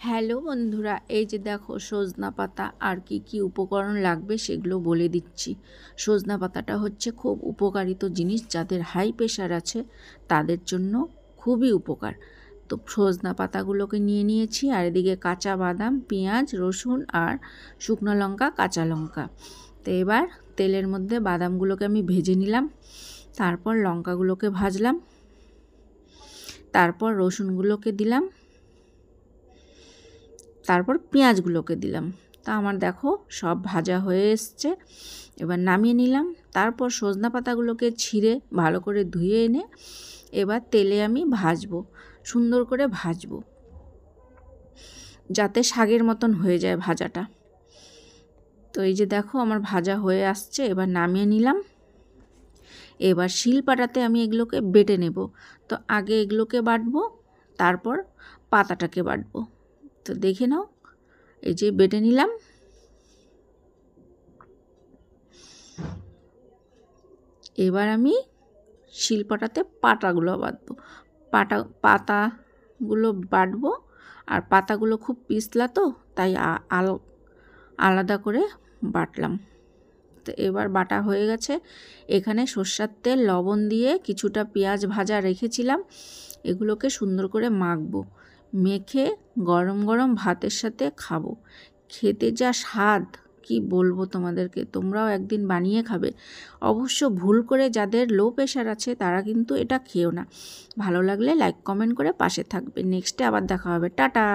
Hello বন্ধুরা, এই যে দেখো সজনা পাতা আর কি উপকরণ লাগবে সেগুলো বলে দিচ্ছি। সজনা পাতাটা হচ্ছে খুব উপকারিত জিনিস, যাদের হাই প্রেশার আছে তাদের জন্য খুবই উপকার। তো সজনা পাতাগুলোকে নিয়ে নিয়েছি, আর এদিকে কাঁচা বাদাম, পেঁয়াজ, রসুন আর শুকনো লঙ্কা, কাঁচা লঙ্কা। তো এবার তেলের মধ্যে বাদামগুলোকে আমি ভেজে নিলাম, তারপর লঙ্কাগুলোকে ভাজলাম, তারপর রসুনগুলোকে দিলাম, তারপর পেঁয়াজগুলোকে দিলাম। তা আমার দেখো সব ভাজা হয়ে এসছে। এবার নামিয়ে নিলাম। তারপর সজনা পাতাগুলোকে ছিঁড়ে ভালো করে ধুয়ে এনে এবার তেলে আমি ভাজবো, সুন্দর করে ভাজবো যাতে শাকের মতন হয়ে যায় ভাজাটা। তো এই যে দেখো আমার ভাজা হয়ে আসছে, এবার নামিয়ে নিলাম। এবার শিলপাটাতে আমি এগুলোকে বেটে নেব। তো আগে এগুলোকে বাটবো, তারপর পাতাটাকে বাটবো। তো দেখে নাও, এই যে বেটে নিলাম। এবার আমি শিলপাটাতে পাতাগুলো বাটবো, পাতাগুলো বাটবো। আর পাতাগুলো খুব পিছলা, তো তাই আলাদা করে বাটলাম। তো এবার বাটা হয়ে গেছে। এখানে সর্ষের তেল, লবণ দিয়ে কিছুটা পেঁয়াজ ভাজা রেখেছিলাম, এগুলোকে সুন্দর করে মাখবো। মেখে গরম গরম ভাতের সাথে খাবো। খেতে যা স্বাদ কি বলবো তোমাদেরকে, তোমরাও একদিন বানিয়ে খাবে। অবশ্য ভুল করে যাদের লো প্রেশার আছে তারা কিন্তু এটা খেও না। ভালো লাগলে লাইক কমেন্ট করে পাশে থাকবে। নেক্সটে আবার দেখা হবে। টাটা।